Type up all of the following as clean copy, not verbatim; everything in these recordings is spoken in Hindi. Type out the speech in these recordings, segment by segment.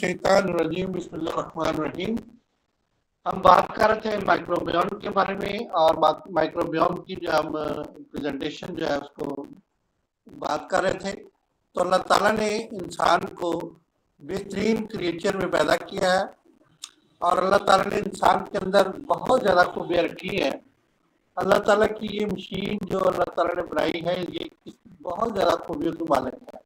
मिनश्शैतानिर्रजीम बिस्मिल्लाहिर्रहमानिर्रहीम। हम बात कर रहे थे माइक्रोबियोम के बारे में और माइक्रोबियोम की जो हम प्रेजेंटेशन जो है उसको बात कर रहे थे। तो अल्लाह ताला ने इंसान को बेहतरीन क्रिएचर में पैदा किया है और अल्लाह ताला ने इंसान के अंदर बहुत ज़्यादा खूबियाँ रखी हैं। अल्लाह ताला की ये मशीन जो अल्लाह ताला ने बनाई है ये बहुत ज़्यादा खूबियों की मालिक है।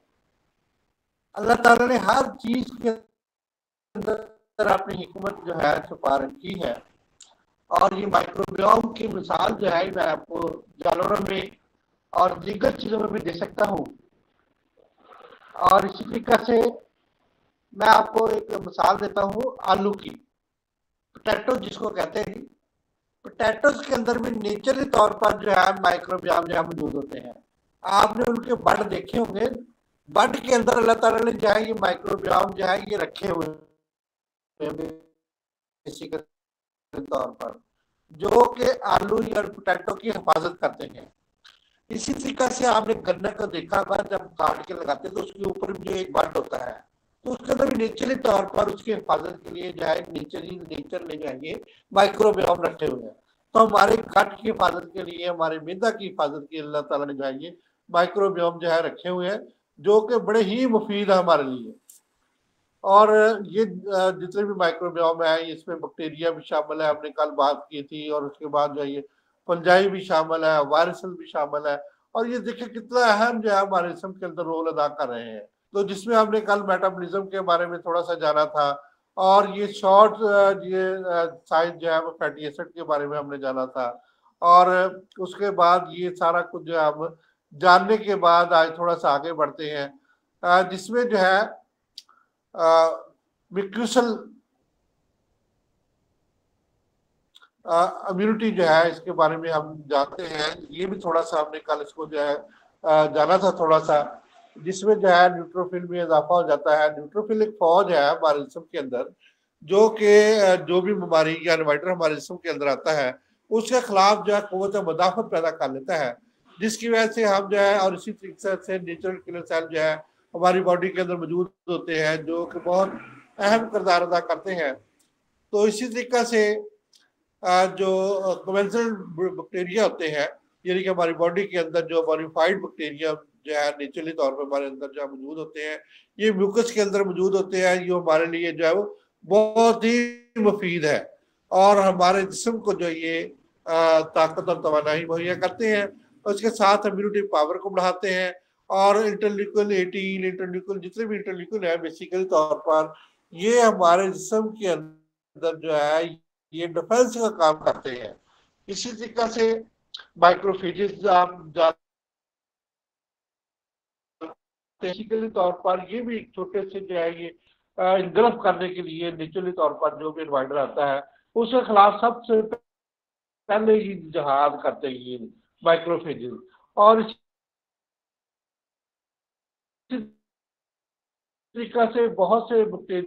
अल्लाह ताला ने हर चीज़ के अंदर अपनी हिकमत जो है छुपा रखी है और ये माइक्रोबियोम की मिसाल जो है मैं आपको जानवरों में और दीगर चीज़ों में भी दे सकता हूँ। और इसी तरीके से मैं आपको एक मिसाल देता हूँ आलू की, पोटैटो जिसको कहते हैं। पोटैटोज के अंदर भी नेचुरली तौर पर जो है माइक्रोबियोम जो है मौजूद होते हैं। आपने उनके बड देखे होंगे, बड के अंदर अल्लाह ताला ने जो है ये माइक्रोबियोम जो है ये रखे हुए तौर पर, जो कि आलू या पोटैटो की हिफाजत करते हैं। इसी तरीके से आपने गन्ने को देखा होगा, जब काट के लगाते हैं तो उसके ऊपर भी जो एक बड होता है, तो उसके अंदर भी नेचुरली तौर पर उसकी हिफाजत के लिए जो है नेचर ने जाएंगे माइक्रोबियोम रखे हुए हैं। तो हमारे गट की हिफाजत के लिए, हमारे मैदा की हिफाजत के लिए अल्लाह ताला ने जाएंगे माइक्रोबियोम जो है रखे हुए हैं, जो कि बड़े ही मुफीद है हमारे लिए। और ये जितने भी माइक्रोबियोम है इसमें बैक्टीरिया भी शामिल है, हमने कल बात की थी, और उसके बाद जो है ये फंजाई भी शामिल है, वायरसल भी शामिल है। और ये देखिए कितना अहम जो है हमारे जिस्म के अंदर रोल अदा कर रहे हैं। तो जिसमें हमने कल मेटाबॉलिज्म के बारे में थोड़ा सा जाना था, और ये शॉर्ट ये साइज जो है वो फैटी एसिड के बारे में हमने जाना था। और उसके बाद ये सारा कुछ जो है हम जानने के बाद आज थोड़ा सा आगे बढ़ते हैं, जिसमें जो है म्यूकोसल इम्यूनिटी जो है इसके बारे में हम जानते हैं। ये भी थोड़ा सा हमने कल इसको जो है जाना था थोड़ा सा, जिसमें जो है न्यूट्रोफिल में इजाफा हो जाता है। न्यूट्रोफिल एक फौज है हमारे जिस्म के अंदर, जो कि जो भी बीमारी या इन्वाइटर हमारे जिस्म के अंदर आता है उसके खिलाफ जो है क़ुव्वत मुदाफ़त पैदा कर लेता है, जिसकी वजह से हम जो है, और इसी तरीके से नेचुरल किलर सेल जो है हमारी बॉडी के अंदर मौजूद होते हैं, जो कि बहुत अहम किरदार अदा करते हैं। तो इसी तरीके से जो कन्वेंशनल बैक्टीरिया होते हैं, यानी कि हमारी बॉडी के अंदर जो मॉडिफाइड बैक्टीरिया जो है नेचुरली तौर पर हमारे अंदर जो मौजूद होते हैं, ये म्यूकस के अंदर मौजूद होते हैं। ये हमारे लिए जो है वो बहुत ही मुफीद है और हमारे जिस्म को जो ये ताकत और तवानाई मुहैया करते हैं, उसके साथ इम्यूनिटी पावर को बढ़ाते हैं। और इंटरल्यूकिन 18 इंटरल्यूकिन जितने भी इंटरल्यूकिन है बेसिकली तौर पर ये हमारे जिस्म के अंदर जो है ये डिफेंस का काम करते हैं। इसी तरीके से माइक्रोफेजेस आप बेसिकली तौर पर ये भी छोटे से जो है ये इंगल्फ करने के लिए नेचुरली तौर पर जो भी इन्वाइडर आता है उसके खिलाफ सबसे पहले ही जहाद करते हैं ये माइक्रोफेजेस। और इसी तरीके से बहुत से बैक्टीरिया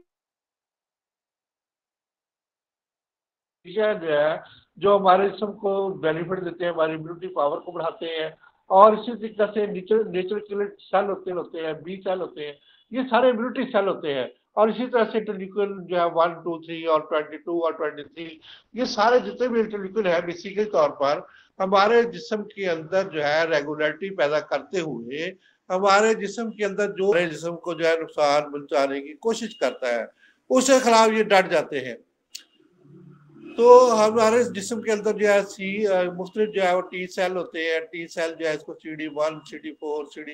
जो है जो हमारे जिस्म को बेनिफिट देते हैं, हमारी इम्यूनिटी पावर को बढ़ाते हैं। और इसी तरीके से नेचर किलर सेल होते हैं, बी सेल होते हैं, ये सारे इम्यूनिटी सेल होते हैं। और इसी तरह से इंटरल्यूकिन जो है 1, 2, 3 और 22 और 23, ये सारे जितने भी इंटरल्यूकिन है बेसिकली तौर पर हमारे जिस्म के अंदर जो है रेगुलरिटी पैदा करते हुए हमारे जिस्म के अंदर जो हमारे जिस्म को जो है नुकसान पहुंचाने की कोशिश करता है, उसके खिलाफ ये डट जाते हैं। तो हमारे जिस्म के अंदर जो है मुख्तलिफ जो है वो टी सेल होते हैं। टी सेल जो है इसको CD1, CD4, CD,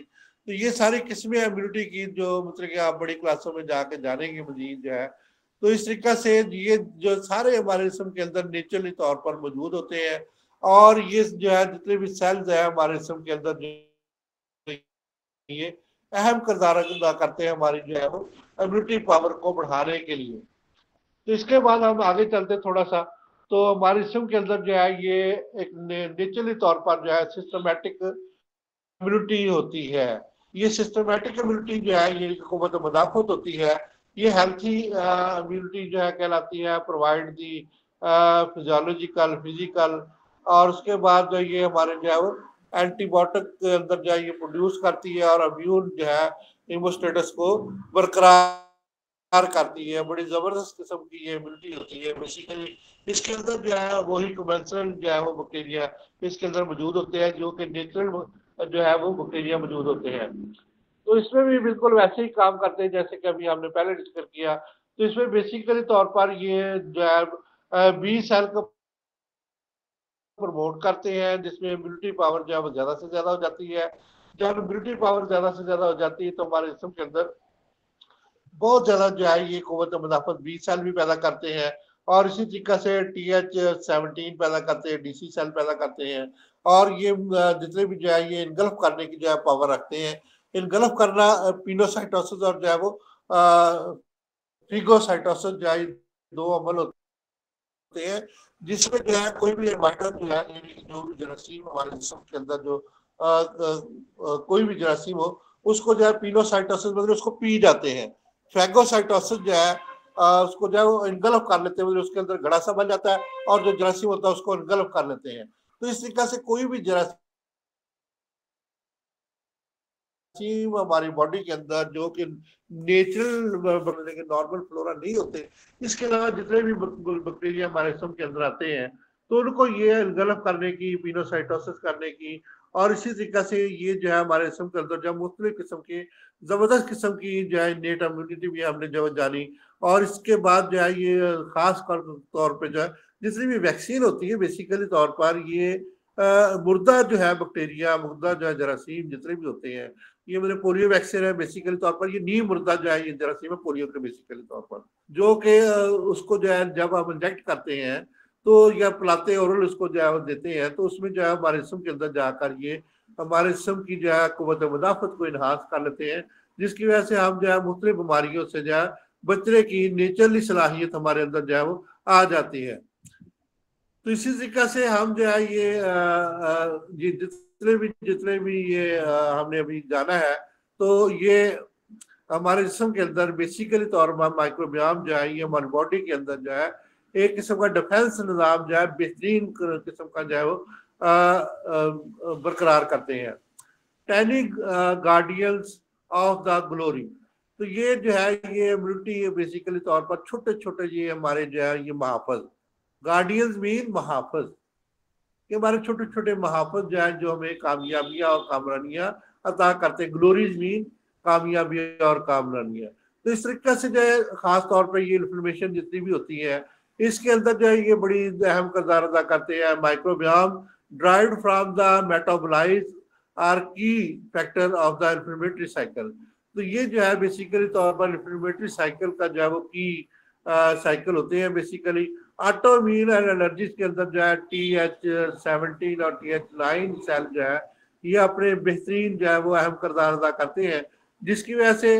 तो ये सारी किस्में इम्यूनिटी की जो मतलब कि आप बड़ी क्लासों में जाके जानेंगे मजीद जो है। तो इस तरीके से ये जो सारे हमारे जिस्म के अंदर नेचुरली तौर पर मौजूद होते हैं, और ये जो है जितने भी सेल्स है हमारे जिस्म के अंदर जो ये अहम किरदार अदा करते हैं हमारी जो है वो इम्यूनिटी पावर को बढ़ाने के लिए। तो इसके बाद हम आगे चलते थोड़ा सा, तो हमारे जिस्म के अंदर जो है ये एक नेचुरली तौर पर जो है सिस्टमेटिक इम्यूनिटी होती है। ये सिस्टमेटिक इम्यूनिटी जो है ये क़ुव्वत मुदाफ़त होती है। ये हेल्थी इम्यूनिटी जो है कहलाती है, प्रोवाइड दी फिजियोलॉजिकल, फिजिकल, और उसके बाद जो ये हमारे जो है वो एंटीबायोटिक के अंदर जो है ये प्रोड्यूस करती है और इम्यून जो है इम्यून स्टेटस को बरकरार करती है, बड़ी जबरदस्त किस्म की ये इम्यूनिटी होती है। बेसिकली इसके अंदर जो है वही कमेंसरल जो है वो बैक्टीरिया इसके अंदर मौजूद होते हैं, जो कि नेचुरल जो है वो बैक्टीरिया मौजूद होते हैं। तो इसमें भी बिल्कुल वैसे ही काम करते हैं जैसे कि अभी हमने पहले डिस्कस किया। तो इसमें बेसिकली तौर पर ये जो है बी सेल को प्रमोट करते हैं, जिसमें इम्यूनिटी पावर जो है वो ज्यादा से ज्यादा हो जाती है। जब इम्यूनिटी पावर ज्यादा से ज्यादा हो जाती है तो हमारे जिस्म के अंदर बहुत ज्यादा जो है ये कुव्वत मुदाफत बी सेल भी पैदा करते हैं, और इसी तरीके से TH17 पैदा करते हैं, DC सेल पैदा करते हैं। और ये जितने भी जो है ये इनगल्फ करने की जो है पावर रखते हैं। इनगल्फ करना पिनोसाइटोसिस और जो है वो फिगोसाइटोसिस जो है दो अमल होते हैं, जिसमें जो है कोई भी एनवायरमेंट जो है जो भी जरासीम हमारे जिस्म के अंदर जो कोई भी जरासीम हो उसको जो है पिनोसाइटोसिस मतलब उसको पी जाते हैं। फैगोसाइटोसिस जो है उसको जो है वो इनगल्फ कर लेते हैं, मतलब उसके अंदर घड़ा सा बन जाता है और जो जरासीम होता है उसको इनगल्फ कर लेते हैं। तो इस तरीके से कोई भी जरासीम हमारी बॉडी के अंदर जो कि नेचुरल नॉर्मल फ्लोरा नहीं होते, इसके अलावा जितने भी बैक्टीरिया हमारे जिस्म के अंदर आते हैं तो उनको ये इनगल्फ करने की, पिनोसाइटोसिस करने की, और इसी तरीके से ये जो है हमारे जिस्म के अंदर जो मुख्तलिफ किस्म की जबरदस्त किस्म की जो है इन्नेट इम्यूनिटी भी हमने जो जानी। और इसके बाद जो है ये खास तौर पर जो है जितनी भी वैक्सीन होती है बेसिकली तौर पर ये मुर्दा जो है बैक्टीरिया, मुर्दा जो है जरासीम जितने भी होते हैं, ये मेरे पोलियो वैक्सीन है बेसिकली तौर पर, ये नीम मुर्दा जो है ये जरासीम है पोलियो के बेसिकली तौर पर, जो कि उसको जो है जब हम इंजेक्ट करते हैं तो या पिलाते ओरल उसको जो है वो देते हैं तो उसमें जो है हमारे जिस्म के अंदर जाकर ये हमारे जिस्म की जो है कुव्वत मुदाफत को इनहांस कर लेते हैं, जिसकी वजह से हम जो है मुख्तलिफ बीमारियों से जो है बचने की नेचुरली सलाहियत हमारे अंदर जो है वो आ जाती है। तो इसी तरीके से हम जो है ये जितने भी ये हमने अभी जाना है, तो ये हमारे जिस्म के अंदर बेसिकली तौर पर माइक्रोबियाम जो है ये हमारी बॉडी के अंदर जो है एक किस्म का डिफेंस निज़ाम जो है बेहतरीन किस्म का जो है वो बरकरार करते हैं। Taini guardians of the glory, तो ये जो है ये इम्यूनिटी बेसिकली तौर पर छोटे छोटे ये हमारे जो है ये महाफज, गार्डियंस मीन महाफज, ये हमारे छोटे छोटे महाफज जो है जो हमें कामयाबियां और कामरानियां अता करते, ग्लोरीज मीन कामयाबी और कामरानियां। तो इस तरीके से जो है खास तौर पर ये इन्फ्लेमेशन जितनी भी होती है इसके अंदर जो है ये बड़ी अहम किरदार अदा करते हैं। Microbiome derived from the metabolites are key factor of the inflammatory cycle, तो ये जो है बेसिकली तौर पर इन्फ्लेमेटरी साइकिल का जो है वो की साइकिल होते हैं। बेसिकली ऑटोइम्यून एंड एलर्जीज के अंदर जो है TH17 और TH9 सेल जो है ये अपने बेहतरीन जो है वो अहम किरदार अदा करते हैं, जिसकी वजह से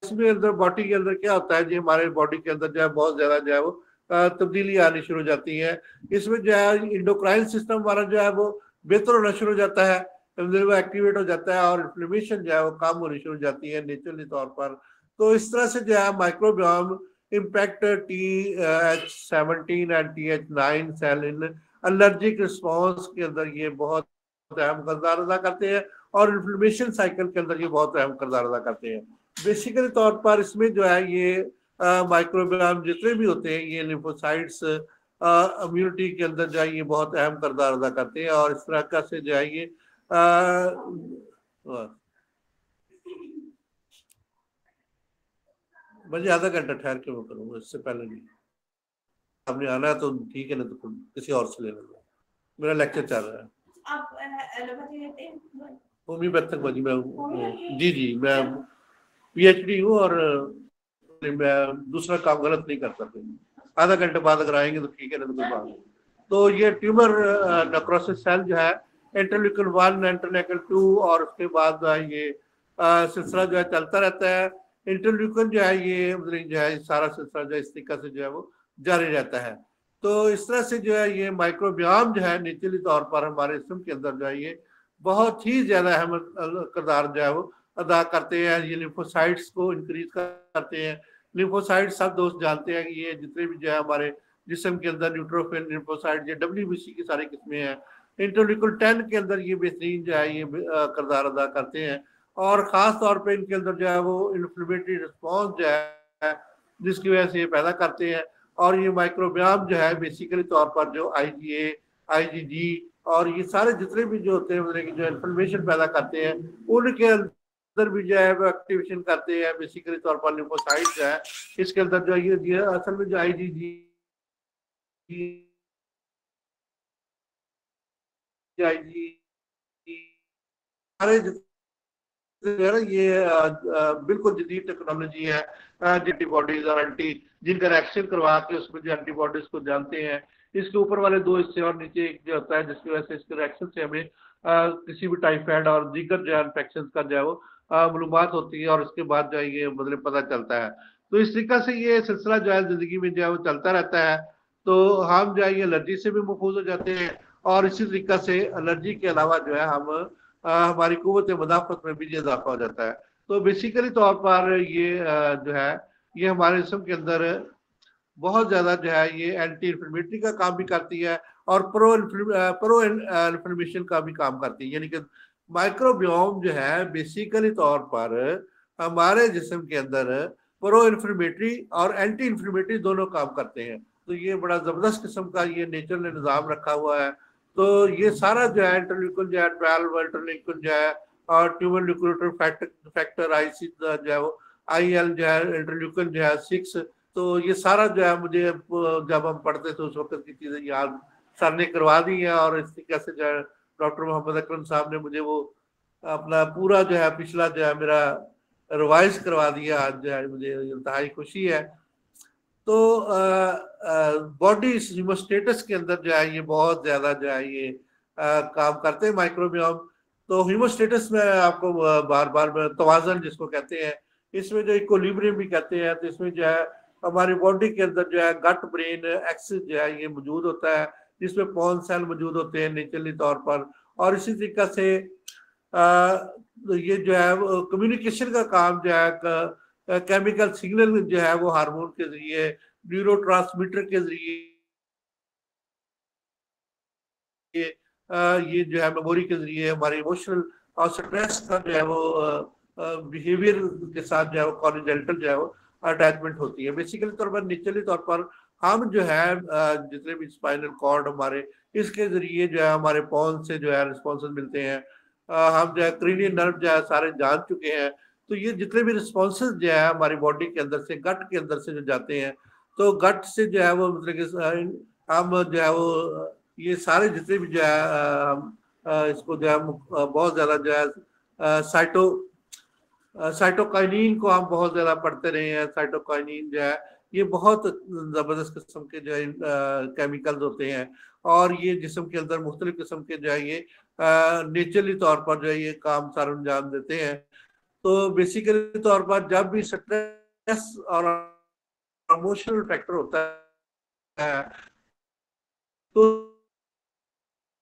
इसमें अंदर बॉडी के अंदर क्या होता है जी हमारे बॉडी के अंदर जो है बहुत ज्यादा जो है वो तब्दीली आनी शुरू हो जाती है। इसमें जो है इंडोक्राइन सिस्टम हमारा जो है वो बेहतर होना शुरू हो जाता है, वो एक्टिवेट हो जाता है और इन्फ्लेमेशन जो है वो कम होनी शुरू हो जाती है नेचुरली तौर पर। तो इस तरह से जो है microbiome impact TH17 and TH9 cell in allergic response के अंदर ये बहुत अहम किरदार अदा करते हैं और इन्फ्लेमेशन साइकिल के अंदर ये बहुत अहम किरदार अदा करते हैं। बेसिकली तौर पर इसमें जो है ये माइक्रोबियाम जितने भी होते हैं ये लिम्फोसाइट्स इम्यूनिटी के अंदर जो है ये बहुत अहम किरदार अदा करते हैं। और इस तरह का से जो है ये मुझे आधा घंटा ठहर के मैं करूँगा, इससे पहले नहीं। आपने आना है तो ठीक है, ना तो किसी और से ले लेंगे, मेरा लेक्चर चल रहा है। आप एलोपैथी लेते हैं? होम्योपैथिक मैं जी जी मैं PhD हूँ और मैं दूसरा काम गलत नहीं कर सकते। आधा घंटे बाद अगर आएंगे तो ठीक है, ना तो कोई बात नहीं। तो ये ट्यूमर नेक्रोसिस सेल जो है इंटरल्यूकिन 1 इंटरल्यूकिन 2 और उसके बाद ये सिलसिला जो है चलता रहता है। इंटरल्यूकिन जो है ये मतलब जो है सारा सिलसिला जो है इस तरीके से जो है वो जारी रहता है। तो इस तरह से जो है ये माइक्रोबियाम जो है निचली तौर पर हमारे जिस्म के अंदर जो है ये बहुत ही ज्यादा अहम किरदार जो है वो अदा करते हैं। ये लिम्फोसाइट्स को इंक्रीज करते हैं। लिम्फोसाइट्स सब दोस्त जानते हैं कि ये जितने भी जो है हमारे जिस्म के अंदर न्यूट्रोफिल लिम्फोसाइट ये WBC की सारी किस्में हैं। इंटरल्यूकिन 10 के अंदर ये बेहतरीन जो है ये किरदार अदा करते हैं और ख़ास तौर पे इनके अंदर जो है वो इन्फ्लेमेटरी रिस्पॉन्स जो है जिसकी वजह से ये पैदा करते हैं। और ये माइक्रोबियाम जो है बेसिकली तौर पर जो आईजीए, आईजीजी और ये सारे जितने भी जो होते हैं मतलब कि जो इन्फ्लेमेशन पैदा करते हैं, उनके अंदर भी जो है वो एक्टिवेशन करते हैं बेसिकली तौर पर लिम्फोसाइट जो है। इसके अंदर जो ये असल में जो आईजीजी, आईजी सारे जो है ना ये बिल्कुल जदीद टेक्नोलॉजी है। एंटीबॉडीज और जिनका रिएक्शन करवा के उसमें जो एंटीबॉडीज को जानते हैं। इसके ऊपर वाले दो हिस्से और नीचे एक जो होता है, जिसकी वजह से इसके रिएक्शन से हमें किसी भी टाइफाइड और दीगर जो है इन्फेक्शन का जो है वो मालूमात होती है, और इसके बाद जो है ये मतलब पता चलता है। तो इस तरीके से ये सिलसिला जो है जिंदगी में जो है वो चलता रहता है। तो हम जो है ये एलर्जी से भी महफूज हो जाते हैं, और इसी तरीके से एलर्जी के अलावा जो है हम हमारी कुव्वत मदाफत में भी इजाफा हो जाता है। तो बेसिकली तौर पर ये जो है ये हमारे जिस्म के अंदर बहुत ज्यादा जो है ये एंटी इन्फ्लेमेटरी का काम भी करती है, और प्रो इन्फ्लेमेशन का भी काम करती है। यानी कि माइक्रोबियोम जो है बेसिकली तौर पर हमारे जिस्म के अंदर प्रो इन्फ्लेमेटरी और एंटी इन्फ्लेमेटरी दोनों काम करते हैं। तो ये बड़ा जबरदस्त किस्म का ये नेचर ने निज़ाम रखा हुआ है। तो ये सारा जो है इंटरल्यूकिन जो है 12 इंटरल्यूकिन जो है, और ट्यूमर न्यूक्लियर फैक्टर आईसी जो है वो आईएल जो है, इंटरल्यूकिन जो है 6। तो ये सारा जो है मुझे जब हम पढ़ते थे उस वक्त की चीजें याद सर ने करवा दी है, और इस तरीके से जो है डॉक्टर मोहम्मद अकरम साहब ने मुझे वो अपना पूरा जो है पिछला जो है मेरा रिवाइज करवा दिया। आज जो है मुझे इंतहाई खुशी है। तो बॉडी हीमोस्टेटस के अंदर जो है ये बहुत ज्यादा जो है ये काम करते हैं माइक्रोबियोम। तो हीमोस्टेटस में आपको बार बार तवाज़न जिसको कहते हैं, इसमें जो इक्विलिब्रियम भी कहते हैं। तो इसमें जो है हमारी बॉडी के अंदर जो है गट ब्रेन एक्सिस जो है ये मौजूद होता है, जिसमें पॉन सेल मौजूद होते हैं नेचुरली तौर पर। और इसी तरीके से ये जो है कम्युनिकेशन का काम जो है केमिकल सिग्नल जो है वो हार्मोन के जरिए, न्यूरोट्रांसमीटर के जरिए ये जो है मेमोरी के जरिए हमारे इमोशनल और स्ट्रेस का जो है वो बिहेवियर के साथ जो है वो कॉन्जेंटल जो है वो अटैचमेंट होती है। बेसिकली तौर पर नेचुरली तौर पर हम जो है जितने भी स्पाइनल कॉर्ड हमारे, इसके जरिए जो है हमारे पॉन से जो है रिस्पॉन्सेज मिलते हैं। हम जो है क्रीनियल नर्व जो है सारे जान चुके हैं। तो ये जितने भी रिस्पॉन्सेज जो है हमारी बॉडी के अंदर से, गट के अंदर से जो जाते हैं, तो गट से जो है वो मतलब कि हम जो है वो ये सारे जितने भी जो है हम इसको जो है बहुत ज्यादा जो है साइटोकाइनिन को हम बहुत ज्यादा पढ़ते रहे हैं। साइटोकाइनिन जो है ये बहुत जबरदस्त किस्म के जो है केमिकल्स होते हैं, और ये जिस्म के अंदर मुख्तलिफ किस्म के जो है ये नेचुरली तौर पर जो है ये काम सारा अंजाम देते हैं। तो बेसिकली तौर पर जब भी स्ट्रेस और इमोशनल फैक्टर होता है, तो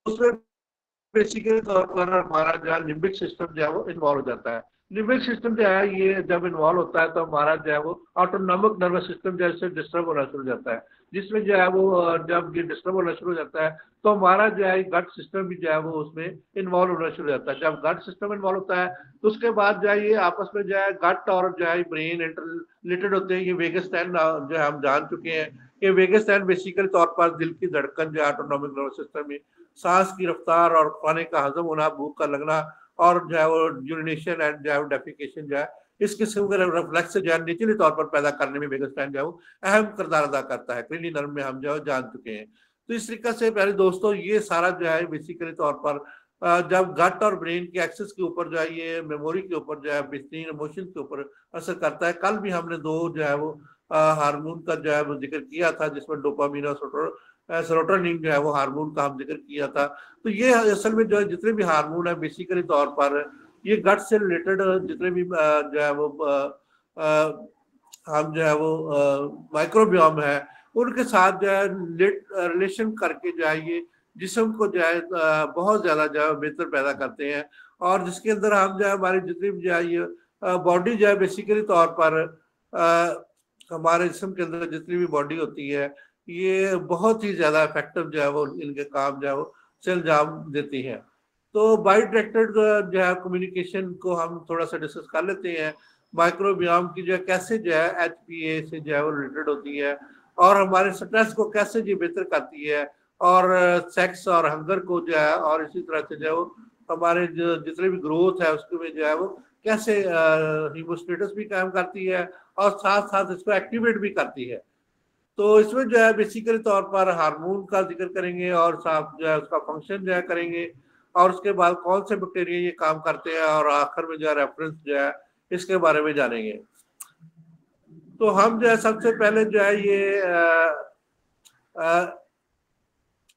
उसमें बेसिकली तौर पर हमारा जो है लिम्बिक सिस्टम जो है वो इन्वॉल्व हो जाता है। लिम्बिक सिस्टम जो है ये जब इन्वॉल्व होता है तो हमारा जो है वो ऑटोनॉमिक नर्वस सिस्टम जैसे डिस्टर्ब होना शुरू हो जाता है, जिसमें जो है वो जब ये डिस्टर्ब होना शुरू हो जाता है तो हमारा जो है गट सिस्टम भी जो है वो उसमें इन्वॉल्व होना शुरू हो जाता है। जब गट सिस्टम इन्वॉल्व होता है तो उसके बाद जो है ये आपस में जो है गट और जो है ब्रेन इंटर रिलेटेड होते हैं। ये वेगस स्टैंड जो है हम जान चुके हैं कि वेगस स्टैंड बेसिकली तौर पर दिल की धड़कन जो है ऑटोनॉमिक नर्वस सिस्टम में, सांस की रफ्तार और खाने का हजम होना, भूख का लगना, और जो है वो यूरिनेशन एंड जो है डेफिकेशन जो है इस किस्म के रिफ्लेक्स जो है निचली तौर पर पैदा करने में वेगस स्टैंड जो है वो अहम किरदार अदा करता है। क्रीनियल नर्व में हम जो है जान चुके हैं। तो इस तरीके से प्यारे दोस्तों ये सारा जो है बेसिकली तौर पर जब गट और ब्रेन के एक्सेस के ऊपर जो है ये मेमोरी के ऊपर जो है बेहतरीन इमोशन के ऊपर असर करता है। कल भी हमने दो जो है वो हार्मोन का जो है वो जिक्र किया था, जिसमें डोपामिन और सेरोटोनिन जो है वो हार्मोन का हम जिक्र किया था। तो ये असल में जो है जितने भी हार्मोन है बेसिकली तौर पर ये गट से रिलेटेड जितने भी जो है वो हम जो है वो माइक्रोबियोम है उनके साथ जो है रिलेशन करके जो है ये जिस्म को जो है बहुत ज्यादा जो है बेहतर पैदा करते हैं। और जिसके अंदर हम जो है हमारी जितनी भी जो है ये बॉडी जो है बेसिकली तौर पर हमारे जिस्म के अंदर जितनी भी बॉडी होती है ये बहुत ही ज्यादा इफेक्टिव जो है वो इनके काम जो है वो से अंजाम देती है। तो बाई डायरेक्टेड जो है कम्युनिकेशन को हम थोड़ा सा डिस्कस कर लेते हैं। माइक्रोबियाम की जो है कैसे जो है HPA से जो है वो रिलेटेड होती है, और हमारे स्ट्रेस को कैसे जी बेहतर करती है, और सेक्स और हंगर को जो है, और इसी तरह से जो है वो हमारे जो जितने भी ग्रोथ है उसके में जो है वो कैसे हीमोस्टेटस भी कायम करती है, और साथ साथ इसको एक्टिवेट भी करती है। तो इसमें जो है बेसिकली तौर पर हार्मोन का जिक्र करेंगे, और साथ जो है उसका फंक्शन जो है करेंगे, और उसके बाद कौन से बैक्टीरिया ये काम करते हैं, और आखिर में जो है रेफरेंस जो है इसके बारे में जानेंगे। तो हम जो है सबसे पहले जो है ये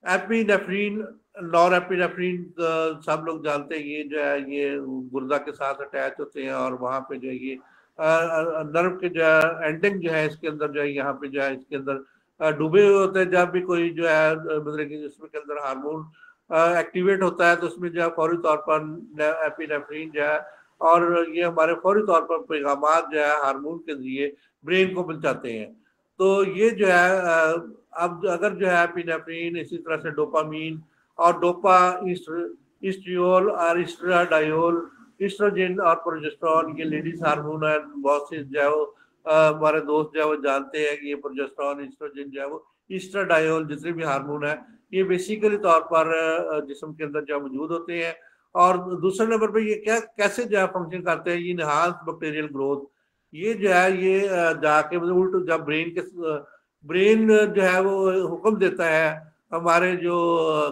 एपिनेफ्रीन, नॉर एपिनेफ्रीन सब लोग जानते हैं, ये जो है ये गुर्दा के साथ अटैच होते हैं, और वहाँ पे जो है ये नर्व के जो है एंडिंग जो है इसके अंदर जो है यहाँ पे जो है इसके अंदर डूबे हुए होते हैं। जब भी कोई जो है मतलब कि इसमें के अंदर हार्मोन एक्टिवेट होता है तो उसमें जो है फौरी तौर पर एपिनेफ्रीन जो है, और ये हमारे फौरी तौर पर पैगामात जो है हार्मोन के जरिए ब्रेन को पहुंचाते हैं। तो ये जो है अब अगर जो है एपिनेफ्रीन, इसी तरह से डोपामीन और डोपा ईस्ट्रियोल और ईस्ट्राडायोल, ईस्ट्रोजन और प्रोजेस्टेरॉन, ये लेडीज हार्मोन है। बहुत से जो है वो हमारे दोस्त जो है वो जानते हैं कि ये प्रोजेस्टेरॉन, ईस्ट्रोजन जो है वो ईस्ट्राडायोल जितने भी हार्मोन है ये बेसिकली तौर पर जिस्म के अंदर जो मौजूद होते हैं। और दूसरे नंबर पर ये क्या कैसे जो है फंक्शन करते हैं, ये इनहांस बैक्टीरियल ग्रोथ। ये जो है ये जाके मतलब उल्ट जब ब्रेन जो है वो हुक्म देता है हमारे जो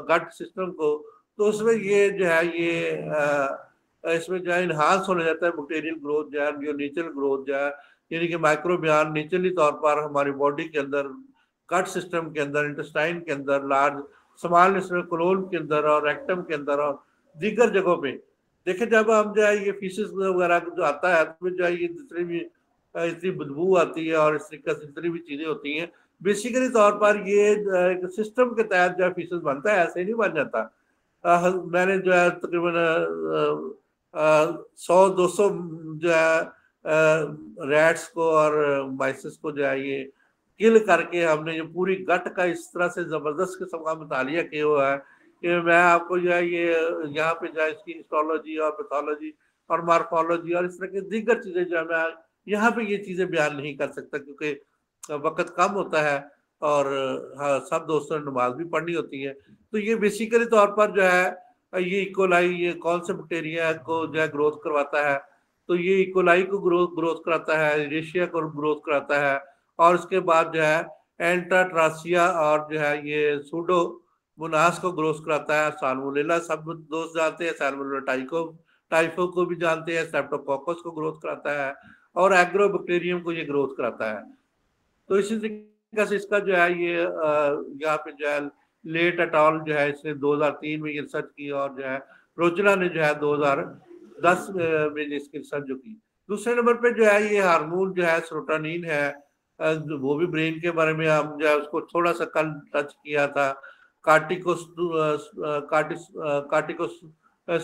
गट सिस्टम को, तो उसमें ये जो है ये इसमें जो है इनहांस होने जाता है बैक्टीरियल ग्रोथ जो है, जो नेचुरल ग्रोथ जो है, यानी कि माइक्रोबियाम नेचुरली तौर पर हमारी बॉडी के अंदर, गट सिस्टम के अंदर, इंटेस्टाइन के अंदर, लार्ज स्मॉल कोलोन के अंदर और रेक्टम के अंदर और दीगर जगहों पे देखिए, जब हम जो है ये फीसिस वगैरह जो आता है तो जो है ये जितनी भी इतनी बदबू आती है और इस तरीके से जितनी भी चीजें होती हैं, बेसिकली तौर पर ये एक सिस्टम के तहत जो है फीसिस बनता है, ऐसे नहीं बन जाता। मैंने जो है तकरीबन 100-200 जो है रैट्स को और माइसिस को जो है ये किल करके हमने जो पूरी गट का इस तरह से जबरदस्त किस्म का मुतालिया किया हुआ है कि मैं आपको जो है ये यहाँ पे जो है इसकी हिस्टोलॉजी और पैथोलॉजी और मार्फोलॉजी और इस तरह की दीगर चीजें जो है मैं यहाँ पे ये चीजें बयान नहीं कर सकता, क्योंकि वक्त कम होता है, और हाँ सब दोस्तों ने नमाज भी पढ़नी होती है। तो ये बेसिकली तौर पर जो है ये इकोलाई, ये कौन से बैक्टीरिया को जो है ग्रोथ करवाता है, तो ये इकोलाई को ग्रोथ कराता है, रेशिया को ग्रोथ कराता है, और उसके बाद जो है एंटाट्रासिया और जो है ये सूडो मुनास को ग्रोथ कराता है। साल्मोनेला सब दोस्त जानते हैं, साल्मोनेला टाइफो को भी जानते हैं, स्ट्रेप्टोकोकस को ग्रोथ कराता है, और एग्रोबैक्टीरियम को ये ग्रोथ कराता है। तो इसी तरीके से इसका जो है ये यहाँ पे जो है लेट अटॉल जो है इसने 2003 में ये रिसर्च की, और जो है रोजना ने जो है 2010 में इसकी रिसर्च जो की। दूसरे नंबर पे जो है ये हार्मोन जो है सेरोटोनिन है, वो भी ब्रेन के बारे में हम जो है उसको थोड़ा सा कल टच किया था।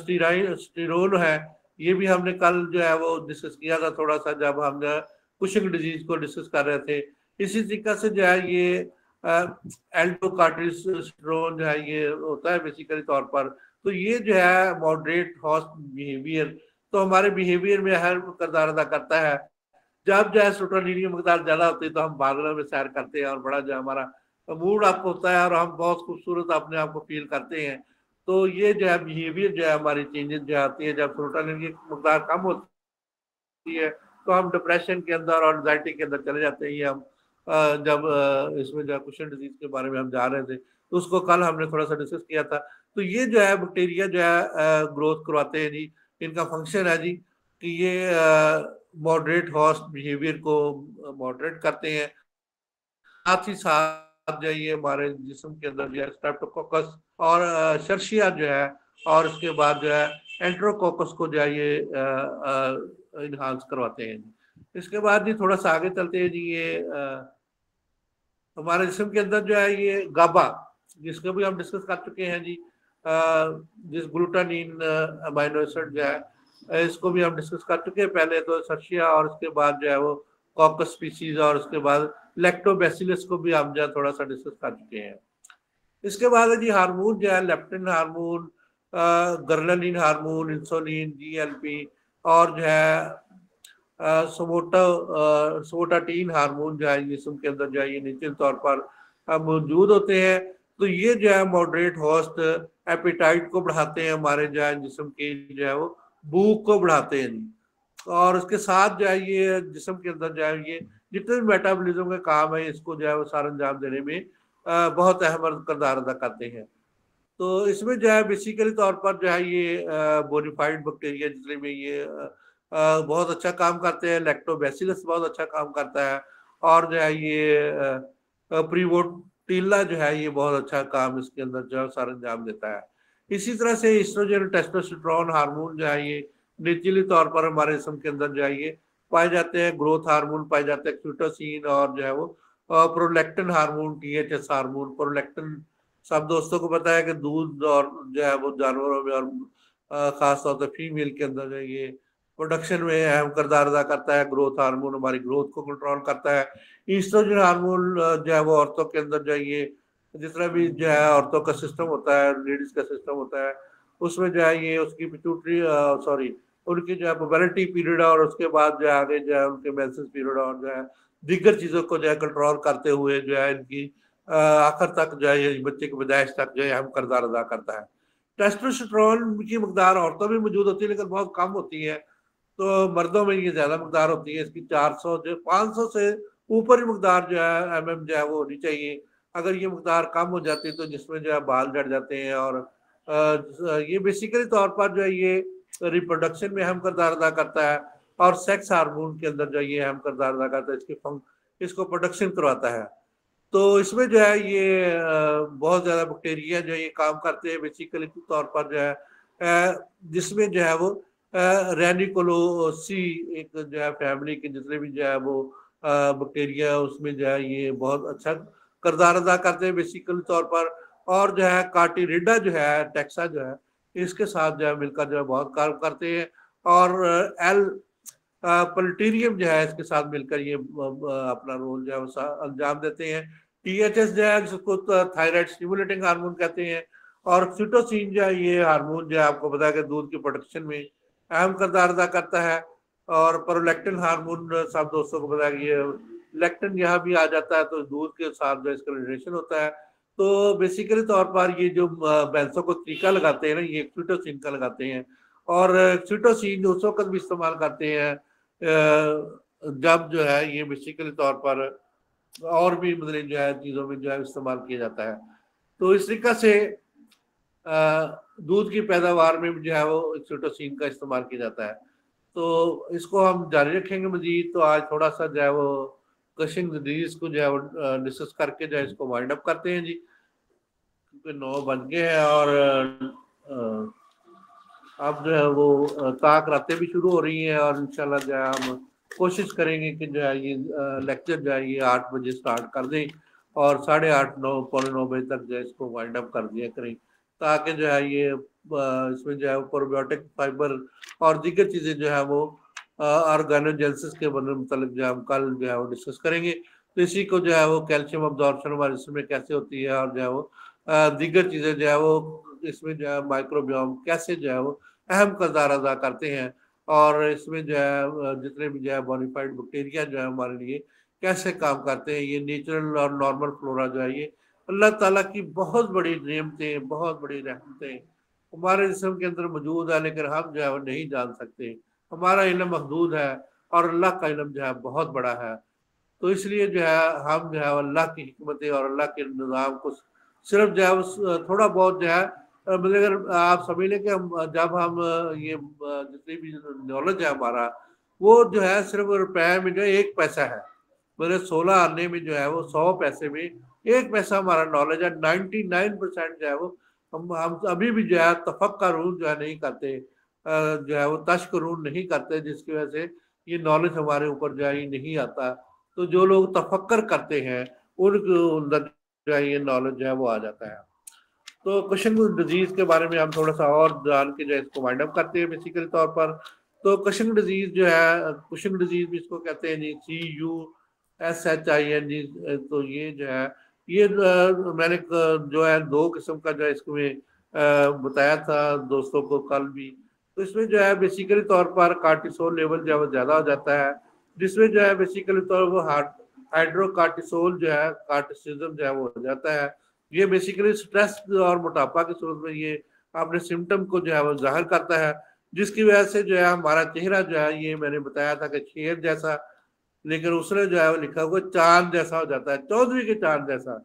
कार्टिकोस्टेरोल है, ये भी हमने कल जो है वो डिस्कस किया था थोड़ा सा, जब हम जो है कुशिंग डिजीज को डिस्कस कर रहे थे। इसी तरीके से जो है ये एल्डोकार्टिसोस्टेरोन जो है ये होता है बेसिकली तौर पर। तो ये जो है मॉडरेट हॉस्ट बिहेवियर, तो हमारे बिहेवियर में अहम किरदार अदा करता है। जब जो है सेरोटोनिन की मकदार ज्यादा होती है तो हम बादलों में सैर करते हैं, और बड़ा जो हमारा मूड अप होता है, और हम बहुत खूबसूरत अपने आप को फील करते हैं। तो ये जो है बिहेवियर जो है हमारी चेंजेस जो आती है जब सेरोटोनिन की मकदार कम होती है, तो हम डिप्रेशन के अंदर और एंजाइटी के अंदर चले जाते हैं। ये हम जब इसमें जो है कुशन डिजीज के बारे में हम जा रहे थे तो उसको कल हमने थोड़ा सा डिस्कस किया था। तो ये जो है बैक्टीरिया जो है ग्रोथ करवाते हैं जी, इनका फंक्शन है जी कि ये मॉडरेट हॉस्ट बिहेवियर को मॉडरेट करते हैं। साथ ही साथ जो है ये हमारे जिस्म के अंदर जो है स्ट्रेप्टोकोकस और शर्शिया जो है, और उसके बाद जो है एंट्रोकोकस को जो है ये इनहांस करवाते हैं। इसके बाद जी थोड़ा सा आगे चलते हैं जी, ये हमारे जिस्म के अंदर जो है ये गाबा, जिसको भी हम डिस्कस कर चुके हैं जी, जिस ग्लूटानिन अमाइनो एसिड जो है इसको भी हम डिस्कस कर चुके हैं पहले, तो सर्शिया और उसके बाद जो है वो कॉकस स्पीसीज, और उसके बाद लैक्टोबैसिलस को भी हम जो है थोड़ा सा डिस्कस कर चुके हैं। इसके बाद जी हार्मोन जो है leptin hormone, ghrelin hormone, insulin, GLP, और जो है सोवोटाटीन हार्मोन जो है जिस्म के अंदर जो है ये निश्चित तौर पर मौजूद होते हैं। तो ये जो है मॉडरेट होस्ट एपिटाइट को बढ़ाते हैं, हमारे जो है जिस्म की जो है वो भूख को बढ़ाते हैं जी। और उसके साथ जो है ये जिस्म के अंदर जो है ये जितने भी मेटाबॉलिज्म के काम है इसको जो है वो सारा अंजाम देने में बहुत अहम किरदार अदा करते हैं। तो इसमें जो है बेसिकली तौर पर जो है ये बोनाफाइड बैक्टीरिया जितने में ये बहुत अच्छा काम करते हैं। लैक्टोबैसिलस बहुत अच्छा काम करता है, और जो है ये प्रीवोटिला जो है ये बहुत अच्छा काम इसके अंदर जो है सारा अंजाम देता है। इसी तरह से ईस्ट्रोजन टेस्टोस्टेरोन हार्मोन जो है ये निचली तौर पर हमारे जिस्म के अंदर जो है ये पाए जाते हैं। ग्रोथ हार्मोन पाए जाते हैं ऑक्सीटोसिन, और जो है वो prolactin hormone, THS hormone. Prolactin सब दोस्तों को पता है कि दूध और जो है वो जानवरों में और खास तौर से फीमेल के अंदर जो है ये प्रोडक्शन में अहम किरदार अदा करता है। ग्रोथ हार्मोन हमारी ग्रोथ को कंट्रोल करता है। ईस्ट्रोजन हार्मोन जो है वो औरतों के अंदर जो है ये जितना भी जो है औरतों का सिस्टम होता है, लेडीज का सिस्टम होता है, उसमें जो है ये उसकी पिट्यूटरी सॉरी उनकी जो है पुबर्टी पीरियड और उसके बाद जो है आगे जो है उनके मेंसेस पीरियड और जो है दीगर चीजों को जो है कंट्रोल करते हुए जो है इनकी आखिर तक जो है ये बच्चे की पैदाइश तक जो है अहम किरदार अदा करता है। टेस्टोस्टेरोन की मकदार औरतों में मौजूद होती है लेकिन बहुत कम होती है, तो मर्दों में ये ज्यादा मकदार होती है इसकी। 400 जो 500 से ऊपर ही मकदार जो है एमएम जो है वो होनी चाहिए। अगर ये मकदार कम हो जाती है तो जिसमें जो है बाल झड़ जाते हैं, और ये बेसिकली तौर पर जो है ये रिप्रोडक्शन में अहम किरदार अदा करता है, और सेक्स हार्मोन के अंदर जो है ये अहम किरदार अदा करता है, इसको प्रोडक्शन करवाता है। तो इसमें जो है ये बहुत ज्यादा बैक्टीरिया जो है ये काम करते हैं बेसिकली तौर पर जो है जिसमें जो है वो रेनिकोलोसी एक जो है फैमिली के जितने भी जो है वो बैक्टीरिया उसमें जो है ये बहुत अच्छा किरदार अदा करते हैं बेसिकली तौर पर। और जो है कार्टिरिडा जो है टेक्सा जो है इसके साथ जो है मिलकर जो है बहुत काम करते हैं। और एल पल्टीरियम जो है इसके साथ मिलकर ये अपना रोल जो है वो अंजाम देते हैं। टीएचएस जो है जिसको थायराइड स्टिमुलेटिंग हार्मोन कहते हैं, और ऑक्सीटोसिन जो है ये हार्मोन जो है आपको पता है कि दूध की प्रोडक्शन में अहम किरदार अदा करता है। और प्रोलैक्टिन हार्मोन सब दोस्तों को पता है कि ये लैक्टिन यहाँ भी आ जाता है, तो दूध के साथ जो इसका रिलेशन होता है। तो बेसिकली तौर पर ये जो भैंसों को टीका लगाते हैं ना ये ऑक्सीटोसिन का लगाते हैं, और ऑक्सीटोसिन उस वक्त भी इस्तेमाल करते हैं जब जो है ये बेसिकली तौर पर और भी मतलब जो है चीज़ों में जो है इस्तेमाल किया जाता है। तो इस तरीका से दूध की पैदावार में जो है वो ऑक्सीटोसिन का इस्तेमाल किया जाता है। तो इसको हम जारी रखेंगे मजीद। तो आज थोड़ा सा जो है वो कशिंग डिजीज को जो है वो डिस्कस करके जो है इसको वाइंड अप करते हैं जी, क्योंकि 9 बज गए हैं, और अब जो है वो ताक रातें भी शुरू हो रही हैं, और इंशाल्लाह जो है हम कोशिश करेंगे कि जो है ये लेक्चर जो है ये 8 बजे स्टार्ट कर दें और 8:30 9 पौने 9 बजे तक जो है इसको वाइंड अप कर दिया करें, ताकि जो है ये इसमें जो है प्रोबायोटिक फाइबर और दीगर चीज़ें जो है वो ऑर्गेनोजेनेसिस के मतलब जो हम कल जो है वो डिस्कस करेंगे। तो इसी को जो है वो कैल्शियम अब्जॉर्प्शन हमारे जिस्म में कैसे होती है, और जो है वो दीगर चीज़ें जो है वो इसमें जो है माइक्रोबियोम कैसे जो है वो अहम किरदार अदा करते हैं, और इसमें जो है जितने भी जो है बोनाफाइड बैक्टीरिया जो है हमारे लिए कैसे काम करते हैं। ये नेचुरल और नॉर्मल फ्लोरा जो है ये अल्लाह ताला की बहुत बड़ी नेमतें, बहुत बड़ी रहमतें हमारे जिस्म के अंदर मौजूद है, लेकिन हम जो है वो नहीं जान सकते। हमारा इल्म महदूद है और अल्लाह का इल्म जो है बहुत बड़ा है। तो इसलिए जो है हम जो है अल्लाह की हिकमतें और अल्लाह के निज़ाम को सिर्फ जो है थोड़ा बहुत जो है मतलब अगर आप समझ लें कि हम जब हम ये जितनी भी नॉलेज है हमारा वो जो है सिर्फ रुपए में जो है 1 पैसा है। मतलब 16 आने में जो है वो 100 पैसे में 1 पैसा हमारा नॉलेज है। 99% जो है वो हम अभी भी जो है तफक्कुर जो है नहीं करते, जो है वो तशकुरून नहीं करते, जिसकी वजह से ये नॉलेज हमारे ऊपर जो है ये नहीं आता। तो जो लोग तफक्कर करते हैं उनके अंदर जो है ये नॉलेज जो है वो आ जाता है। तो कशिंग डिजीज के बारे में हम थोड़ा सा और जान के जो है इसको वाइंड अप करते हैं बेसिकली तौर पर। तो कशिंग डिजीज जो है, कशिंग डिजीज भी इसको कहते हैं जी, CUSHING। तो ये जो है ये मैंने जो है 2 किस्म का जो है इसमें बताया था दोस्तों को कल भी। तो इसमें जो है बेसिकली तौर पर कार्टिसोल लेवल जो है वो ज्यादा हो जाता है, जिसमें जो है बेसिकली तौर पर वो हाइड्रोकार्टिसोल जो है कार्टिसिज्म जो है वो हो जाता है। ये बेसिकली स्ट्रेस और मोटापा की सूरत में ये अपने सिम्टम को जो है वो जाहिर करता है, जिसकी वजह से जो है हमारा चेहरा जो है, ये मैंने बताया था कि शेर जैसा, लेकिन उसने जो है वो लिखा हुआ चांद जैसा हो जाता है, चौदहवीं के चांद जैसा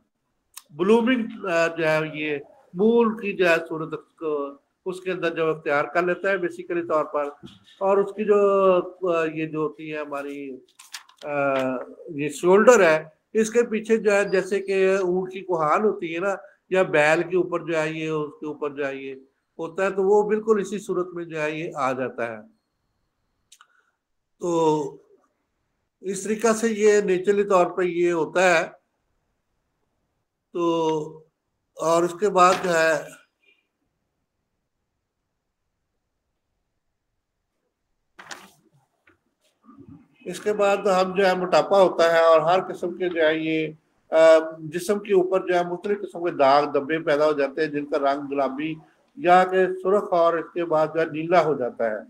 ब्लूमिंग जो है ये मूल की जो है सूरत को उसके अंदर जो अख्तियार कर लेता है बेसिकली तौर पर। और उसकी जो ये जो होती है हमारी ये शोल्डर है, इसके पीछे जो है जैसे कि ऊंट की कुहान होती है ना, या बैल के ऊपर जो है ये उसके ऊपर जो है ये होता है, तो वो बिल्कुल इसी सूरत में जो है ये आ जाता है। तो इस तरीका से ये नेचुरली तौर पर ये होता है। तो और उसके बाद जो है इसके बाद हम जो है मोटापा होता है और हर किस्म के जो है ये जिस्म के ऊपर जो है मुख्तलिफ किस्म के दाग धब्बे पैदा हो जाते हैं, जिनका रंग गुलाबी या के सुर्ख और इसके बाद जो है नीला हो जाता है।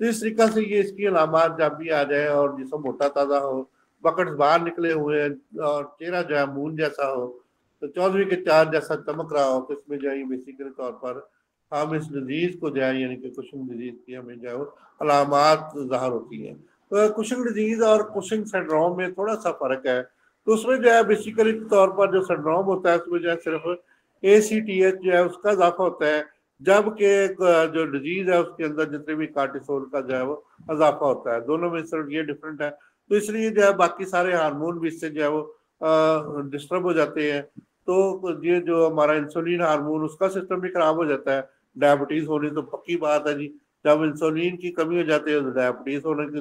तो इस तरीका से ये इसकी अलामत जब भी आ जाए और जिसम मोटा ताज़ा हो, बकट्स बाहर निकले हुए और चेहरा जो है मून जैसा हो, तो चौदहवीं के चांद जैसा चमक रहा हो, तो इसमें जो है बेसिकली तौर पर हम इस डिजीज को जो है यानी कि कुशिंग डिजीज की हमें जो है अलामत ज़ाहिर होती है। कुशिंग डिजीज और कुशिंग सिंड्रोम में थोड़ा सा फर्क है। तो उसमें जो है बेसिकली तौर पर जो सिंड्रोम होता है उसमें जो है सिर्फ ACTH जो है उसका इजाफा होता है, जबकि जो डिजीज है उसके अंदर जितने भी कार्टिसोल का जो है वो इजाफा होता है। दोनों में सिर्फ ये डिफरेंट है। तो इसलिए जो है बाकी सारे हार्मोन भी इससे जो है वो डिस्टर्ब हो जाते हैं। तो ये जो हमारा इंसुलिन हार्मोन उसका सिस्टम भी खराब हो जाता है। डायबिटीज होनी तो पक्की बात है जी, जब इंसुलिन की कमी हो जाती है तो डायबिटीज होने की,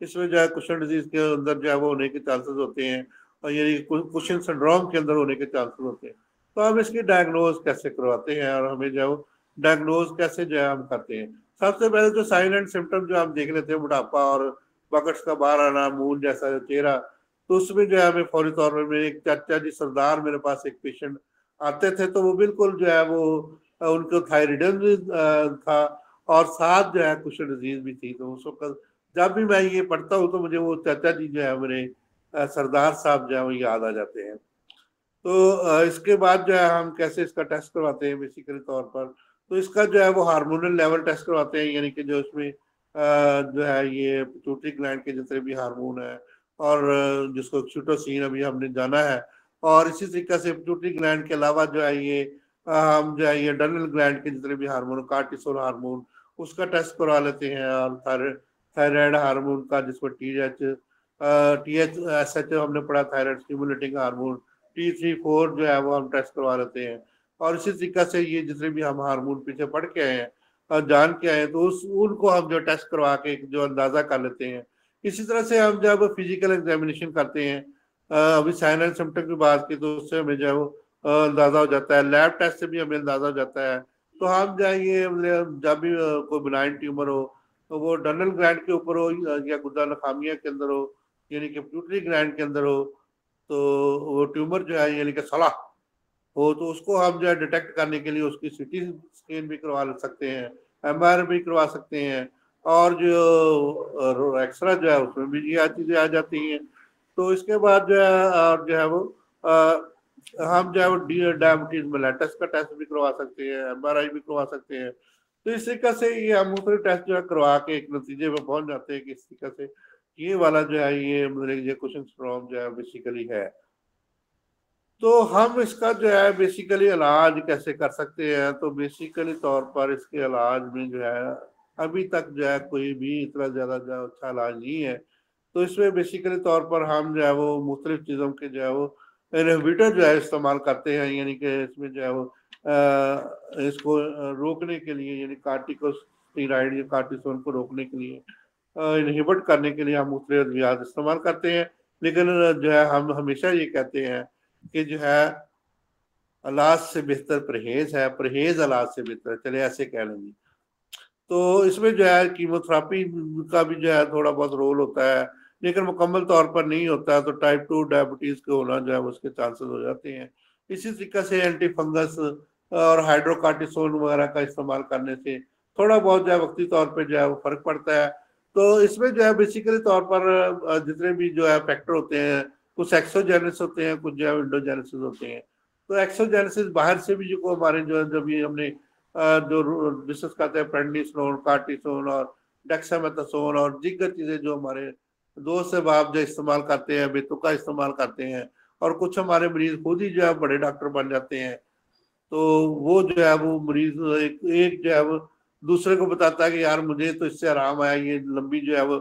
इसमें जो है कुशन डिजीज के अंदर जो है वो होने के चांसेस होते हैं, और ये कुशन सिंड्रोम के अंदर होने के चांसेस होते हैं। तो हम इसकी डायग्नोज कैसे करवाते हैं और हमें जो है डायग्नोज कैसे जो है हम करते हैं। सबसे पहले जो साइन एंड सिम्टम जो हम देख लेते हैं, मोटापा और बकट्स का बाहर आना, मून जैसा चेहरा, तो उसमें जो है हमें फौरी तौर पर, मेरे एक चाचा जी सरदार मेरे पास एक पेशेंट आते थे, तो वो बिल्कुल जो है वो उनको थायराइडिज्म था और साथ जो है कुछ डिजीज भी थी। तो उस वक्त जब भी मैं ये पढ़ता हूँ तो मुझे वो चाचा जी जो है मेरे सरदार साहब जो है वो याद आ जाते हैं। तो इसके बाद जो है हम कैसे इसका टेस्ट करवाते हैं बेसिकली तौर पर, तो इसका जो है वो हार्मोनल लेवल टेस्ट करवाते हैं, यानी कि जो इसमें जो है ये पिट्यूटरी ग्लैंड के जितने भी हार्मोन है, और जिसको ऑक्सीटोसिन अभी हमने जाना है, और इसी तरीके से पिट्यूटरी ग्लैंड के अलावा जो है ये हम जो है ये अड्रेनल ग्लैंड के जितने भी हार्मोन, कार्टिसोल हार्मोन, उसका टेस्ट करवा लेते हैं, और थायराइड हार्मोन का जिसको THSH हमने पढ़ा, थायराइड स्टिमुलेटिंग हार्मोन, T3-4 जो है वो हम टेस्ट करवा लेते हैं। और इसी तरीके से ये जितने भी हम हार्मोन पीछे पढ़ के आए हैं और जान के आए हैं, तो उनको हम जो टेस्ट करवा के जो अंदाजा कर लेते हैं। इसी तरह से हम जब फिजिकल एग्जामिनेशन करते हैं, अभी साइन एंड सिम्टम की बात की, तो उससे हमें जो है वो अंदाजा हो जाता है। लैब टेस्ट से भी हमें अंदाजा हो जाता है। तो हम जाएंगे जब भी कोई बिनाइन ट्यूमर हो, तो वो डर्नल ग्लैंड के ऊपर हो या गुदा नखामिया के अंदर हो, यानी कि पिट्यूटरी ग्लैंड के अंदर हो, तो वो ट्यूमर जो है यानी कि सलाह हो, तो उसको हम जो है डिटेक्ट करने के लिए उसकी CT स्कैन भी करवा सकते हैं, MRI भी करवा सकते हैं, और जो एक्सरा जो है उसमें भी ये चीज़ें आ जाती हैं। तो इसके बाद जो है और जो है वो हम जो है वो डायबिटीज मेलेटस का टेस्ट भी करवा सकते हैं, MRI भी करवा सकते हैं। तो इस तरीके से ये हम मुख्तलिफ टेस्ट जो है करवा के एक नतीजे पे पहुंच जाते हैं कि इस तरीके से ये वाला जो है ये मतलब ये कुशन सिंड्रोम जो है बेसिकली है। तो हम इसका जो है बेसिकली इलाज कैसे कर सकते हैं, तो बेसिकली तौर पर इसके इलाज में जो है अभी तक जो है कोई भी इतना ज़्यादा जो अच्छा इलाज नहीं है। तो इसमें बेसिकली तौर पर हम जो है वो मुख्तलिफ चीज़ों के जो है वो इनहिबिटर जो है इस्तेमाल करते हैं, यानी कि इसमें जो है वो इसको रोकने के लिए, यानी कार्टिकोस्टेरॉइड या कार्टिसोन को रोकने के लिए, इनहिबिट करने के लिए हम मुख्तलिफ अद्वियात इस्तेमाल करते हैं। लेकिन जो है हम हमेशा ये कहते हैं कि जो है इलाज से बेहतर परहेज है, परहेज इलाज से बेहतर है, चले ऐसे कह लेंगे। तो इसमें जो है कीमोथेरेपी का भी जो है थोड़ा बहुत रोल होता है, लेकिन मुकम्मल तौर पर नहीं होता है। तो टाइप 2 डायबिटीज के होना जो है उसके चांसेस हो जाते हैं। इसी तरीके से एंटी फंगस और हाइड्रोकार्टिसोन वगैरह का इस्तेमाल करने से थोड़ा बहुत जो है वक्ती तौर पे जो है वो फर्क पड़ता है। तो इसमें जो है बेसिकली तौर पर जितने भी जो है फैक्टर होते हैं, कुछ एक्सोजेनिस होते हैं, कुछ जो है इंडोजेनेसिस होते हैं। तो एक्सोजेनेसिस बाहर से भी जो हमारे जो जब ये हमने जो डिस्कस करते हैं प्रेडनिसोन, कार्टिसोन और डेक्सामेथासोन और दीगर चीजें जो हमारे दोस्त अहबाब जो इस्तेमाल करते हैं, बेतुका इस्तेमाल करते हैं, और कुछ हमारे मरीज खुद ही जो है बड़े डॉक्टर बन जाते हैं। तो वो जो है वो मरीज एक जो है वो दूसरे को बताता है कि यार मुझे तो इससे आराम आया, ये लंबी जो है वो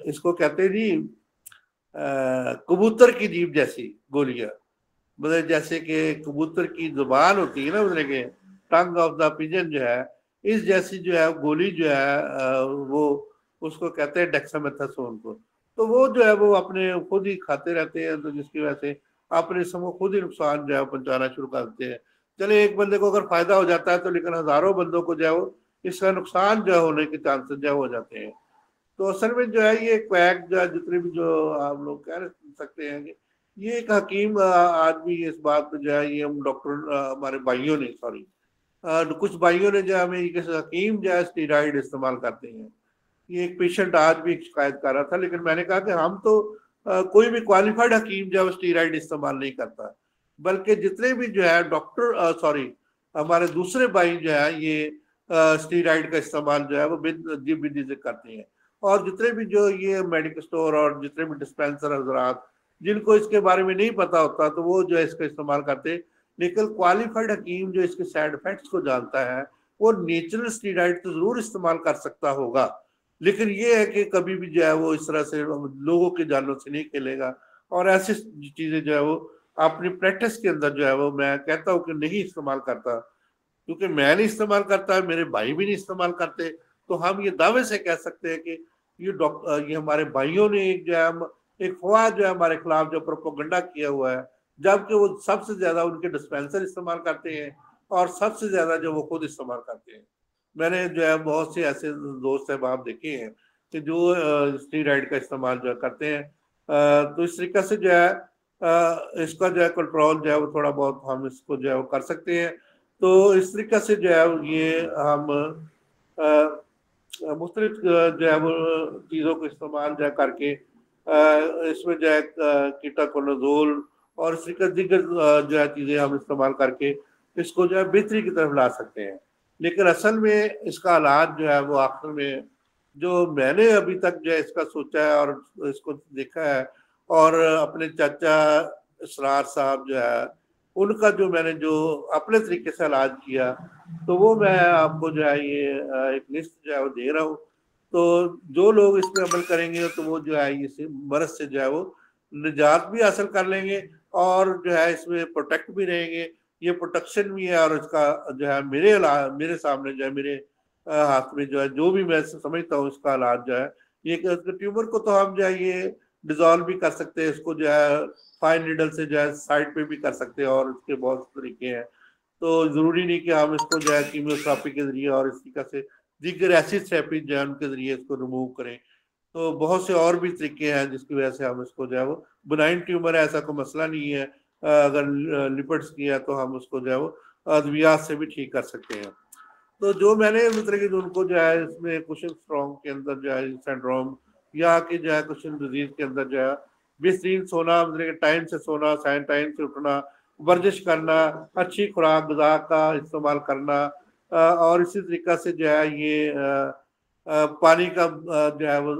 इसको कहते हैं जी कबूतर की जीभ जैसी गोलियां, मतलब जैसे कि कबूतर की जुबान होती है ना, मतलब के टंग ऑफ द पिजन जो है, इस जैसी जो है गोली जो है वो उसको कहते हैं डेक्सामेथासोन को। तो वो जो है वो अपने खुद ही खाते रहते हैं, तो जिसकी वजह से अपने समूह खुद ही नुकसान जो है पहुंचाना शुरू कर देते हैं। चले एक बंदे को अगर फायदा हो जाता है तो, लेकिन हजारों बंदों को जो है वो इसका नुकसान जो है होने के चांसेस जो हो जाते हैं। तो असल में जो है ये क्वैक जो है, जितने भी जो आप लोग कह सकते हैं कि ये एक हकीम आज भी इस बात पे जो है, ये हम डॉक्टर हमारे भाइयों ने, सॉरी कुछ भाइयों ने जो है हमें ये हकीम जो है स्टीराइड इस्तेमाल करते हैं। ये एक पेशेंट आज भी एक शिकायत कर रहा था, लेकिन मैंने कहा कि हम तो कोई भी क्वालिफाइड हकीम जो है स्टीराइड इस्तेमाल नहीं करता, बल्कि जितने भी जो है डॉक्टर सॉरी हमारे दूसरे भाई जो है ये स्टीराइड का इस्तेमाल जो है वो विधि से करते हैं। और जितने भी जो ये मेडिकल स्टोर और जितने भी डिस्पेंसर हजरात जिनको इसके बारे में नहीं पता होता, तो वो जो है इसका इस्तेमाल करते हैं। लेकिन क्वालिफाइड हकीम जो इसके साइड इफेक्ट्स को जानता है, वो नेचुरल स्टीराइड तो जरूर इस्तेमाल कर सकता होगा, लेकिन ये है कि कभी भी जो है वो इस तरह से लोगों के जानों से नहीं खेलेगा। और ऐसी चीजें जो है वो अपनी प्रैक्टिस के अंदर जो है वो मैं कहता हूँ कि नहीं इस्तेमाल करता, क्योंकि मैं नहीं इस्तेमाल करता, मेरे भाई भी नहीं इस्तेमाल करते। तो हम ये दावे से कह सकते हैं कि ये हमारे भाइयों ने एक जो है एक फवाद जो है हमारे खिलाफ जो प्रोपोगंडा किया हुआ है, जबकि वो सबसे ज्यादा उनके डिस्पेंसर इस्तेमाल करते हैं और सबसे ज्यादा जो वो खुद इस्तेमाल करते हैं। मैंने जो है बहुत से ऐसे दोस्त अहबाब देखे हैं कि जो स्टीराइड का इस्तेमाल जो करते हैं। तो इस तरीके से जो है इसका जो है कंट्रोल जो है वो थोड़ा बहुत हम इसको जो है वो कर सकते हैं। तो इस तरीके से जो है ये हम मुख्तलिफ जो है वो चीज़ों को इस्तेमाल जो है करके इसमें जो है कीटाकोनाजोल और इस तरीके दीगर जो है चीज़ें हम इस्तेमाल करके इसको जो है बेहतरी की तरफ ला सकते हैं। लेकिन असल में इसका इलाज जो है वो आखिर में जो मैंने अभी तक जो है इसका सोचा है और इसको देखा है, और अपने चाचा इसरार साहब जो है उनका जो मैंने जो अपने तरीके से इलाज किया, तो वो मैं आपको जो है ये एक लिस्ट जो है वो दे रहा हूँ। तो जो लोग इस पर अमल करेंगे तो वो जो है इस मर्ज से जो है वो निजात भी हासिल कर लेंगे, और जो है इसमें प्रोटेक्ट भी रहेंगे। ये प्रोटेक्शन भी है, और इसका जो है मेरे सामने जो है मेरे हाथ में जो है जो भी मैं समझता हूँ इसका इलाज जो है, ये ट्यूमर को तो हम जो है ये डिजोल्व भी कर सकते हैं, इसको जो है फाइन नीडल से जो है साइड पे भी कर सकते हैं, और इसके बहुत तरीके हैं। तो जरूरी नहीं कि हम इसको जो है कीमोथेरेपी के जरिए और इस तरीके से दीगर ऐसी थेरेपी जो है उनके जरिए इसको रिमूव करें। तो बहुत से और भी तरीके हैं जिसकी वजह से हम इसको जो है वो बिनाइन ट्यूमर है, ऐसा कोई मसला नहीं है। अगर लिपिड्स की है तो हम उसको जो है वो अद्वियात से भी ठीक कर सकते हैं। तो जो मैंने मतलब कि उनको जो है इसमें कुशन स्ट्रॉन्ग के अंदर जो है सिंड्रोम या कि जो है कुशन डिजीज के अंदर जो है बेहतरीन सोना, मतलब कि टाइम से सोना, टाइम से उठना, वर्जिश करना, अच्छी खुराक गज़ा का इस्तेमाल करना, और इसी तरीके से जो है ये पानी का जो है वो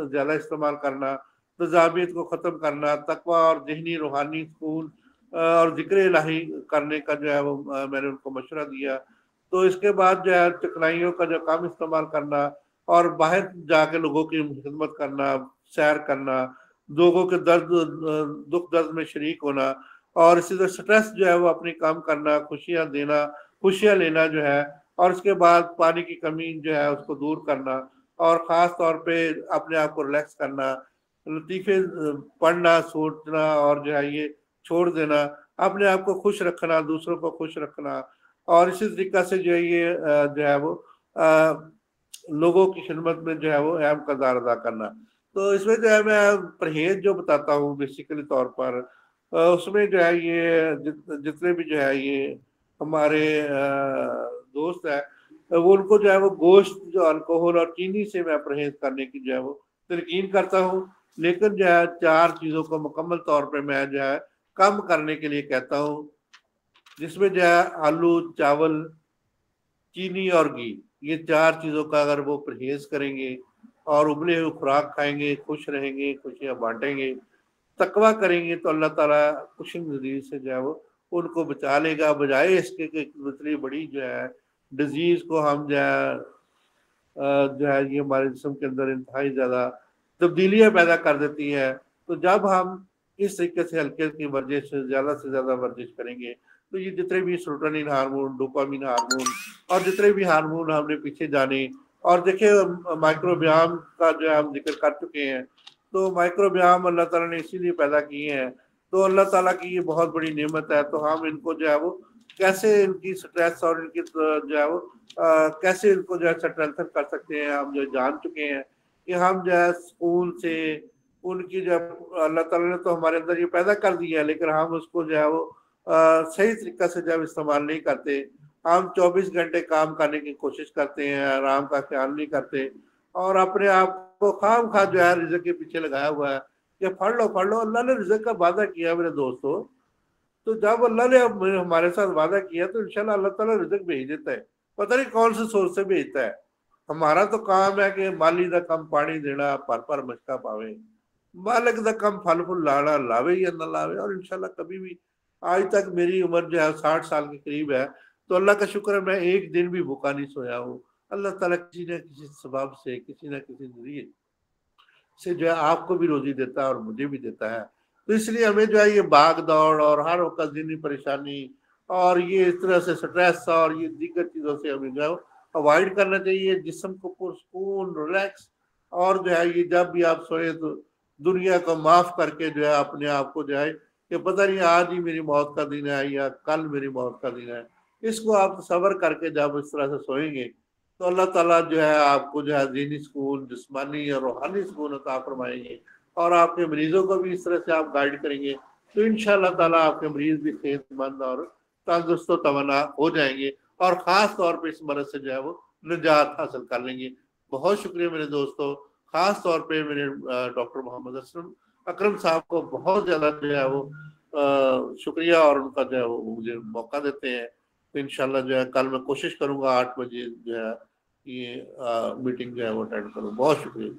ज़्यादा इस्तेमाल करना, तजाबियत को ख़त्म करना, तकवा और जहनी रूहानी सुकून और जिक्र इलाही करने का जो है वो मैंने उनको मशवरा दिया। तो इसके बाद जो है टकराइयों का जो कम इस्तेमाल करना, और बाहर जाके लोगों की खिदमत करना, सैर करना, लोगों के दुख दर्द में शरीक होना, और इसी तरह स्ट्रेस जो है वो अपनी कम करना, खुशियाँ देना, खुशियाँ लेना जो है, और इसके बाद पानी की कमी जो है उसको दूर करना, और ख़ास तौर पे अपने आप को रिलैक्स करना, लतीफ़े पढ़ना, सोचना, और जो है ये छोड़ देना, अपने आप को खुश रखना, दूसरों को खुश रखना, और इसी तरीके से जो है ये जो है वो लोगों की खिदमत में जो है वो अहम किरदार अदा करना। तो इसमें जो है मैं परहेज जो बताता हूँ बेसिकली तौर पर उसमें जो है ये जितने भी जो है ये हमारे दोस्त हैं, वो उनको जो है वो गोश्त, जो अल्कोहल और चीनी से मैं परहेज करने की जो है वो तलकीन करता हूँ। लेकिन जो है 4 चीज़ों को मुकम्मल तौर पे मैं जो है कम करने के लिए कहता हूँ, जिसमें जो है आलू, चावल, चीनी और घी, ये 4 चीज़ों का अगर वो परहेज करेंगे और उबले हुए खुराक खाएंगे, खुश रहेंगे, खुशियाँ बांटेंगे, तकवा करेंगे, तो अल्लाह ताला कुछ नज़ीर से जो है वो उनको बचा लेगा, बजाय इसके कि इतनी बड़ी जो है डिजीज को हम जो है ये हमारे जिस्म के अंदर इंतहाई ज़्यादा तब्दीलियाँ पैदा कर देती है। तो जब हम इस तरीके से हल्के की वर्जिश, ज़्यादा से ज़्यादा वर्जिश करेंगे, तो ये जितने भी सेरोटोनिन हार्मोन, डोपामिन हार्मोन और जितने भी हार्मोन हमने पीछे जाने, और देखिए माइक्रोबियाम का जो है हम जिक्र कर चुके हैं, तो माइक्रोबियाम अल्लाह ताला ने इसीलिए पैदा किए हैं। तो अल्लाह ताला की ये बहुत बड़ी नेमत है, तो हम इनको जो है वो कैसे इनकी स्ट्रेस और इनकी जो है वो कैसे इनको जो है स्ट्रेंथन कर सकते हैं, हम जो जान चुके हैं कि हम जो है स्कूल से उनकी जो अल्लाह ताला ने तो हमारे अंदर ये पैदा कर दिया है, लेकिन हम उसको जो है वो सही तरीका से जब इस्तेमाल नहीं करते, हम 24 घंटे काम करने की कोशिश करते हैं, आराम का ख्याल नहीं करते और अपने आप को खाम खा जो है रिज़्क के पीछे लगाया हुआ है कि पढ़ लो, अल्लाह ने रिज़्क का वादा किया मेरे दोस्तों। तो जब अल्लाह ने अब हमारे साथ वादा किया तो इंशाल्लाह अल्लाह ताला रिज़्क भेज देता है। पता नहीं कौन से सोर्स से भेजता है। हमारा तो काम है कि माली दा कम पानी देना, पर मचका पावे। मालिक दा कम फल फूल लाना, लावे या ना लावे। और इंशाल्लाह कभी भी, आज तक मेरी उम्र जो है 60 साल के करीब है, तो अल्लाह का शुक्र है मैं एक दिन भी भूखा नहीं सोया हूँ। अल्लाह ताला किसी न किसी सबब से, किसी न किसी जरिए से जो है आपको भी रोजी देता है और मुझे भी देता है। तो इसलिए हमें जो है ये भाग दौड़ और हर वक्त ज़िहनी परेशानी और ये इस तरह से स्ट्रेस और ये दीगर चीज़ों से हमें जो है अवॉइड करना चाहिए। जिस्म को पुरसकून, रिलैक्स, और जो है ये जब भी आप सोए तो दुनिया को माफ़ करके जो है अपने आप को जो है कि पता नहीं आज ही मेरी मौत का दिन है या कल मेरी मौत का दिन है, इसको आप सब्र करके जब इस तरह से सोएंगे, तो अल्लाह ताला जो है आपको जो है ज़हनी सुकून, जिस्मानी और रूहानी सुकून अता फरमाएंगे और आपके मरीजों को भी इस तरह से आप गाइड करेंगे, तो इंशाअल्लाह ताला आपके मरीज भी सेहतमंद और तंदुरुस्त व तवाना हो जाएंगे और ख़ास तौर पे इस मरज़ से जो है वो निजात हासिल कर लेंगे। बहुत शुक्रिया मेरे दोस्तों, ख़ास तौर पे मेरे डॉक्टर मोहम्मद असलम अकरम साहब को बहुत ज़्यादा जो है वो शुक्रिया, और उनका जो है वो मुझे मौका देते हैं। तो इंशाल्लाह जो है कल मैं कोशिश करूँगा 8 बजे जो है ये मीटिंग जो है वो अटेंड करूँ। बहुत शुक्रिया।